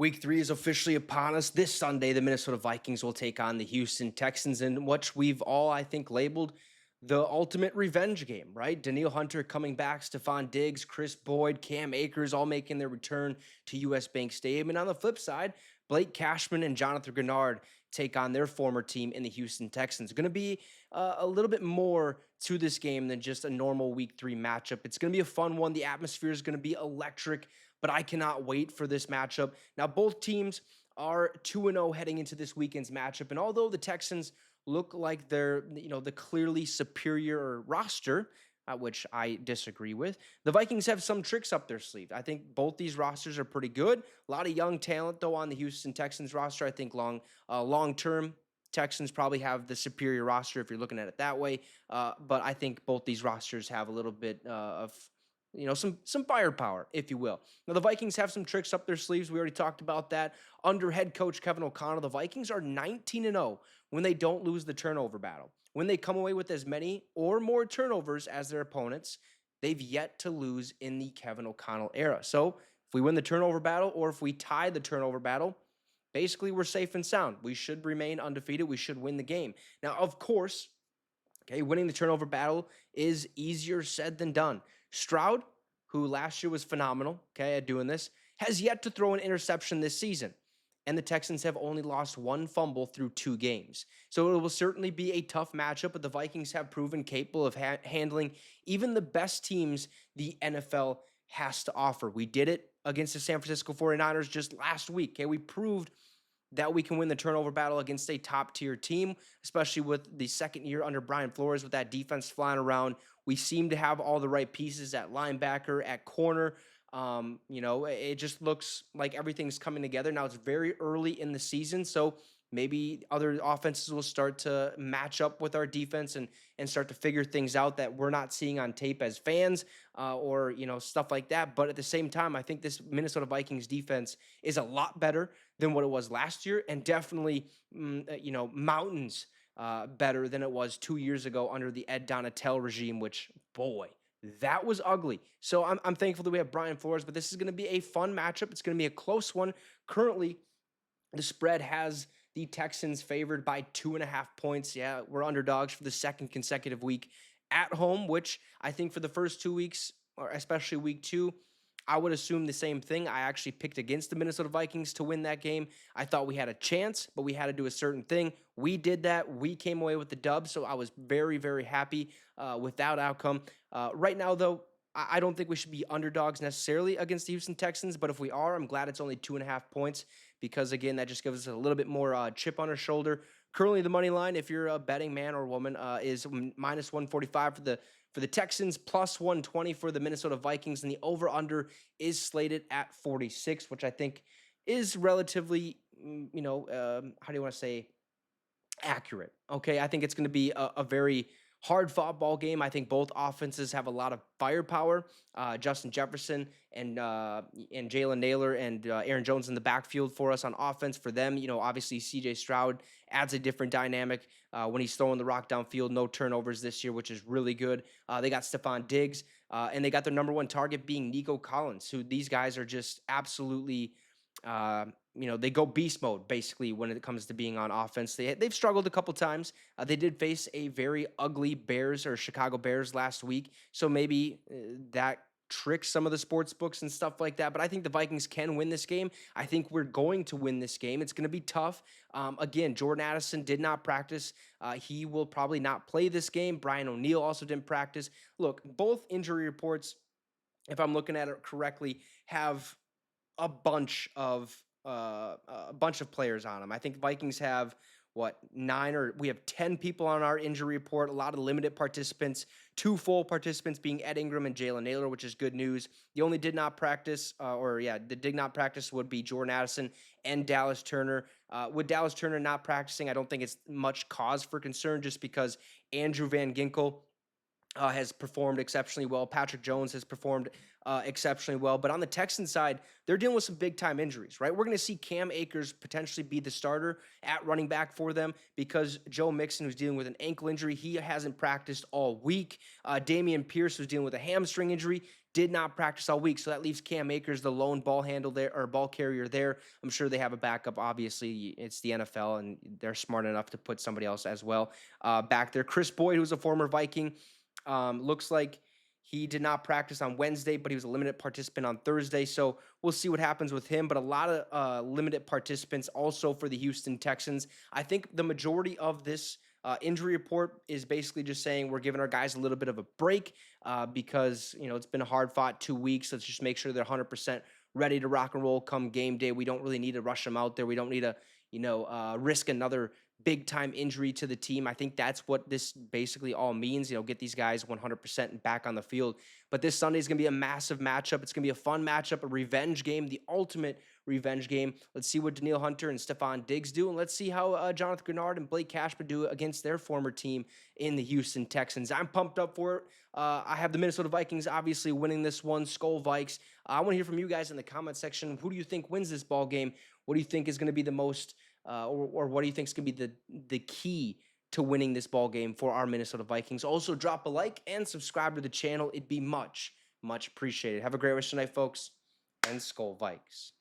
Week 3 is officially upon us. This Sunday, the Minnesota Vikings will take on the Houston Texans in what we've all, I think, labeled the ultimate revenge game, right? Daniil Hunter coming back, Stephon Diggs, Chris Boyd, Cam Akers all making their return to US Bank Stadium. And on the flip side, Blake Cashman and Jonathan Grenard take on their former team in the Houston Texans. Going to be a little bit more to this game than just a normal Week 3 matchup. It's going to be a fun one. The atmosphere is going to be electric, but I cannot wait for this matchup. Now, both teams are 2-0 heading into this weekend's matchup, and although the Texans look like they're, the clearly superior roster, which I disagree with, the Vikings have some tricks up their sleeve. I think both these rosters are pretty good. A lot of young talent, though, on the Houston Texans roster. I think long term, Texans probably have the superior roster if you're looking at it that way. But I think both these rosters have a little bit of some firepower, if you will. Now, the Vikings have some tricks up their sleeves. We already talked about that. Under head coach Kevin O'Connell, the Vikings are 19-0 when they don't lose the turnover battle. When they come away with as many or more turnovers as their opponents, they've yet to lose in the Kevin O'Connell era. So if we win the turnover battle or if we tie the turnover battle, basically we're safe and sound. We should remain undefeated. We should win the game. Now, of course, okay, winning the turnover battle is easier said than done. Stroud, who last year was phenomenal, okay, at doing this, has yet to throw an interception this season. And the Texans have only lost one fumble through 2 games. So it will certainly be a tough matchup, but the Vikings have proven capable of handling even the best teams the NFL has to offer. We did it against the San Francisco 49ers just last week. Okay, we proved that we can win the turnover battle against a top-tier team, especially with the second year under Brian Flores with that defense flying around. We seem to have all the right pieces at linebacker, at corner. It just looks like everything's coming together. Now, it's very early in the season, so maybe other offenses will start to match up with our defense and start to figure things out that we're not seeing on tape as fans, or stuff like that. But at the same time, I think this Minnesota Vikings defense is a lot better than what it was last year, and definitely mountains better than it was 2 years ago under the Ed Donatel regime, which, boy, that was ugly. So I'm thankful that we have Brian Flores, but this is going to be a fun matchup. It's going to be a close one. Currently, the spread has the Texans favored by 2.5 points. Yeah, we're underdogs for the second consecutive week at home, which I think for the first 2 weeks, or especially week 2, I would assume the same thing. I actually picked against the Minnesota Vikings to win that game. I thought we had a chance, but we had to do a certain thing. We did that. We came away with the dub, so I was very, very happy with that outcome. Right now, though, I don't think we should be underdogs necessarily against the Houston Texans, but if we are, I'm glad it's only 2.5 points because, again, that just gives us a little bit more chip on our shoulder. Currently, the money line, if you're a betting man or woman, is minus 145 for the Texans, plus 120 for the Minnesota Vikings, and the over-under is slated at 46, which I think is relatively, how do you want to say, accurate. Okay, I think it's going to be a very hard-fought ball game. I think both offenses have a lot of firepower. Justin Jefferson and Jalen Naylor and Aaron Jones in the backfield for us on offense. For them, obviously C.J. Stroud adds a different dynamic when he's throwing the rock downfield. No turnovers this year, which is really good. They got Stephon Diggs, and they got their number one target being Nico Collins, who these guys are just absolutely they go beast mode basically when it comes to being on offense. They've struggled a couple times. They did face a very ugly Bears or Chicago Bears last week, so maybe that tricks some of the sports books and stuff like that. But I think the Vikings can win this game. I think we're going to win this game. It's going to be tough. Again, Jordan Addison did not practice. He will probably not play this game. Brian O'Neill also didn't practice. Look, both injury reports, if I'm looking at it correctly, have a bunch of players on them. I think Vikings have we have 10 people on our injury report, a lot of limited participants, 2 full participants being Ed Ingram and Jalen Naylor, which is good news. The only did not practice, the did not practice would be Jordan Addison and Dallas Turner. With Dallas Turner not practicing, I don't think it's much cause for concern just because Andrew Van Ginkel has performed exceptionally well. Patrick Jones has performed exceptionally well. But on the Texans side, they're dealing with some big time injuries, right? We're going to see Cam Akers potentially be the starter at running back for them because Joe Mixon, who's dealing with an ankle injury, he hasn't practiced all week. Damian Pierce, who's dealing with a hamstring injury, did not practice all week. So that leaves Cam Akers, the lone ball handle there or ball carrier there. I'm sure they have a backup. Obviously, it's the NFL and they're smart enough to put somebody else as well back there. Chris Boyd, who's a former Viking, looks like he did not practice on Wednesday, but he was a limited participant on Thursday. So we'll see what happens with him. But a lot of limited participants also for the Houston Texans. I think the majority of this injury report is basically just saying we're giving our guys a little bit of a break because, it's been a hard fought 2 weeks. Let's just make sure they're 100% ready to rock and roll come game day. We don't really need to rush them out there. We don't need to, risk another big time injury to the team. I think that's what this basically all means, get these guys 100% and back on the field. But this Sunday is going to be a massive matchup. It's going to be a fun matchup, a revenge game, the ultimate revenge game. Let's see what Danielle Hunter and Stephon Diggs do, and let's see how Jonathan Grenard and Blake Cashman do against their former team in the Houston Texans. I'm pumped up for it. I have the Minnesota Vikings obviously winning this one. Skull Vikes. I want to hear from you guys in the comment section. Who do you think wins this ball game? What do you think is going to be the most or what do you think is going to be the key to winning this ball game for our Minnesota Vikings? Also, drop a like and subscribe to the channel. It'd be much, much appreciated. Have a great rest of the night, folks, and Skull Vikes.